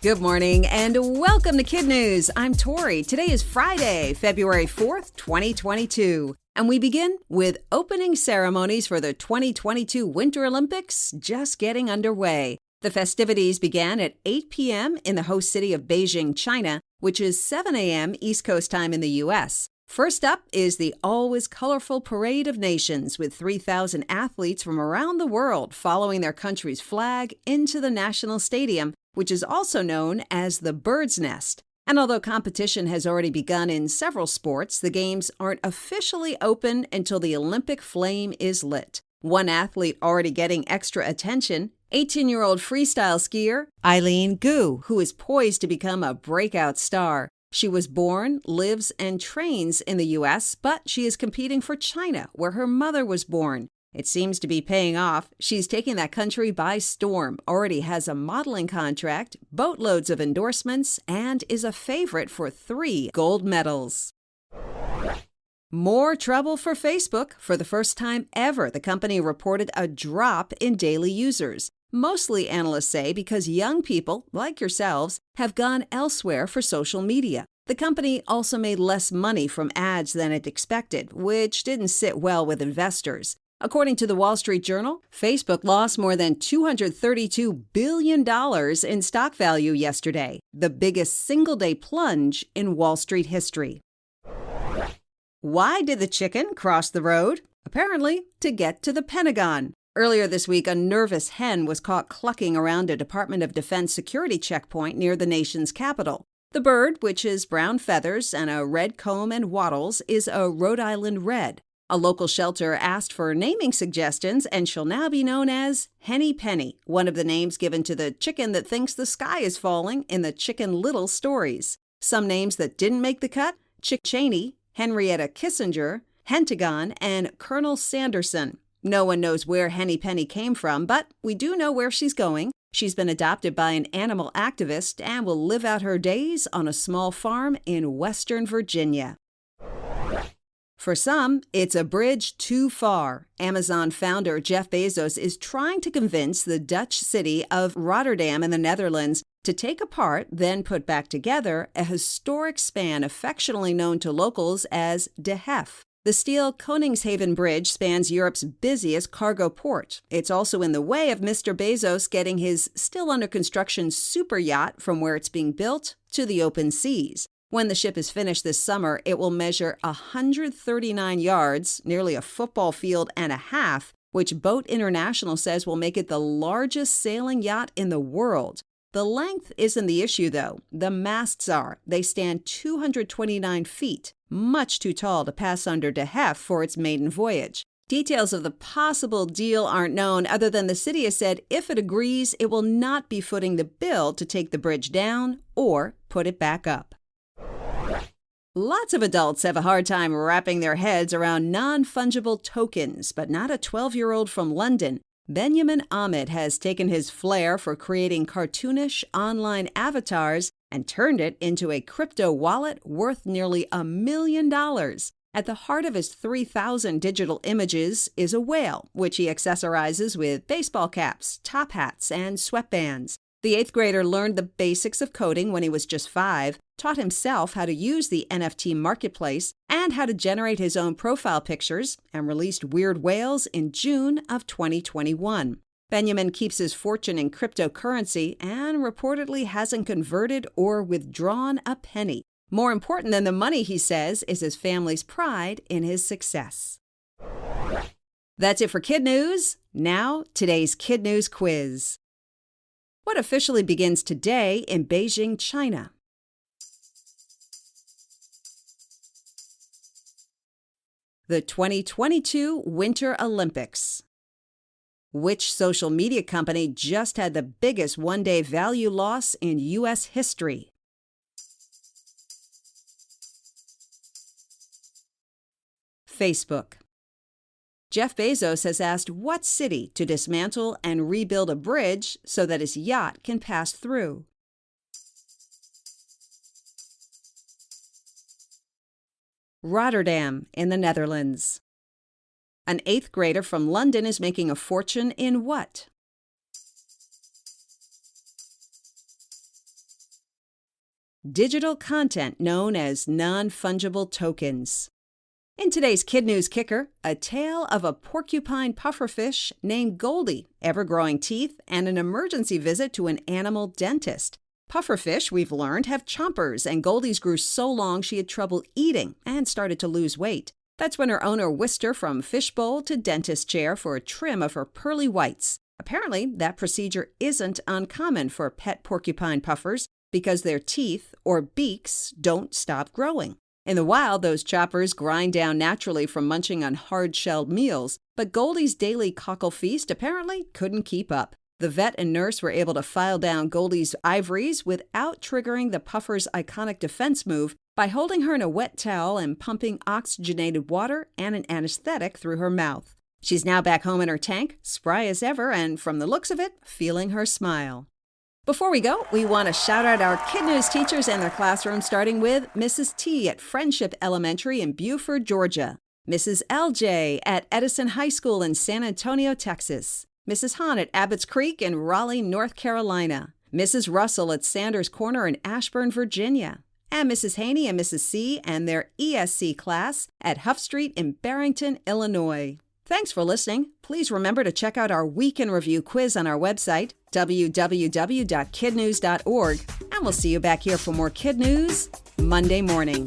Good morning and welcome to KidNuz. I'm Tori. Today is Friday, February 4th, 2022. And we begin with opening ceremonies for the 2022 Winter Olympics just getting underway. The festivities began at 8 p.m. in the host city of Beijing, China, which is 7 a.m. East Coast time in the U.S. First up is the always colorful Parade of Nations with 3,000 athletes from around the world following their country's flag into the national stadium, which is also known as the Bird's Nest. And although competition has already begun in several sports, the games aren't officially open until the Olympic flame is lit. One athlete already getting extra attention, 18-year-old freestyle skier Eileen Gu, who is poised to become a breakout star. She was born, lives, and trains in the U.S., but she is competing for China, where her mother was born. It seems to be paying off. She's taking that country by storm, already has a modeling contract, boatloads of endorsements, and is a favorite for 3 gold medals. More trouble for Facebook. For the first time ever, the company reported a drop in daily users. Mostly, analysts say, because young people, like yourselves, have gone elsewhere for social media. The company also made less money from ads than it expected, which didn't sit well with investors. According to the Wall Street Journal, Facebook lost more than $232 billion in stock value yesterday, the biggest single-day plunge in Wall Street history. Why did the chicken cross the road? Apparently, to get to the Pentagon. Earlier this week, a nervous hen was caught clucking around a Department of Defense security checkpoint near the nation's capital. The bird, which has brown feathers and a red comb and wattles, is a Rhode Island red. A local shelter asked for naming suggestions, and she'll now be known as Henny Penny, one of the names given to the chicken that thinks the sky is falling in the Chicken Little stories. Some names that didn't make the cut: Chick Cheney, Henrietta Kissinger, Hentagon, and Colonel Sanderson. No one knows where Henny Penny came from, but we do know where she's going. She's been adopted by an animal activist and will live out her days on a small farm in Western Virginia. For some, it's a bridge too far. Amazon founder Jeff Bezos is trying to convince the Dutch city of Rotterdam in the Netherlands to take apart, then put back together, a historic span affectionately known to locals as De Hef. The steel Koningshaven Bridge spans Europe's busiest cargo port. It's also in the way of Mr. Bezos getting his still-under-construction super yacht from where it's being built to the open seas. When the ship is finished this summer, it will measure 139 yards, nearly a football field and a half, which Boat International says will make it the largest sailing yacht in the world. The length isn't the issue, though. The masts are. They stand 229 feet, much too tall to pass under De Hef for its maiden voyage. Details of the possible deal aren't known, other than the city has said if it agrees, it will not be footing the bill to take the bridge down or put it back up. Lots of adults have a hard time wrapping their heads around non-fungible tokens, but not a 12-year-old from London. Benjamin Ahmed has taken his flair for creating cartoonish online avatars and turned it into a crypto wallet worth nearly $1 million. At the heart of his 3,000 digital images is a whale, which he accessorizes with baseball caps, top hats, and sweatbands. The 8th grader learned the basics of coding when he was just 5, taught himself how to use the NFT marketplace and how to generate his own profile pictures, and released Weird Whales in June of 2021. Benjamin keeps his fortune in cryptocurrency and reportedly hasn't converted or withdrawn a penny. More important than the money, he says, is his family's pride in his success. That's it for KidNuz. Now, today's KidNuz quiz. What officially begins today in Beijing, China? The 2022 Winter Olympics. Which social media company just had the biggest one-day value loss in U.S. history? Facebook. Jeff Bezos has asked what city to dismantle and rebuild a bridge so that his yacht can pass through. Rotterdam in the Netherlands. An 8th grader from London is making a fortune in what? digital content known as non-fungible tokens. In today's Kid News Kicker, a tale of a porcupine pufferfish named Goldie, ever-growing teeth, and an emergency visit to an animal dentist. Pufferfish, we've learned, have chompers, and Goldie's grew so long she had trouble eating and started to lose weight. That's when her owner whisked her from fishbowl to dentist chair for a trim of her pearly whites. Apparently, that procedure isn't uncommon for pet porcupine puffers because their teeth, or beaks, don't stop growing. In the wild, those choppers grind down naturally from munching on hard-shelled meals, but Goldie's daily cockle feast apparently couldn't keep up. The vet and nurse were able to file down Goldie's ivories without triggering the puffer's iconic defense move by holding her in a wet towel and pumping oxygenated water and an anesthetic through her mouth. She's now back home in her tank, spry as ever, and from the looks of it, feeling her smile. Before we go, we want to shout out our KidNuz teachers and their classrooms, starting with Mrs. T at Friendship Elementary in Buford, Georgia, Mrs. LJ at Edison High School in San Antonio, Texas, Mrs. Hahn at Abbott's Creek in Raleigh, North Carolina, Mrs. Russell at Sanders Corner in Ashburn, Virginia, and Mrs. Haney and Mrs. C and their ESC class at Huff Street in Barrington, Illinois. Thanks for listening. Please remember to check out our Week in Review quiz on our website, www.kidnuz.org, and we'll see you back here for more Kid News Monday morning.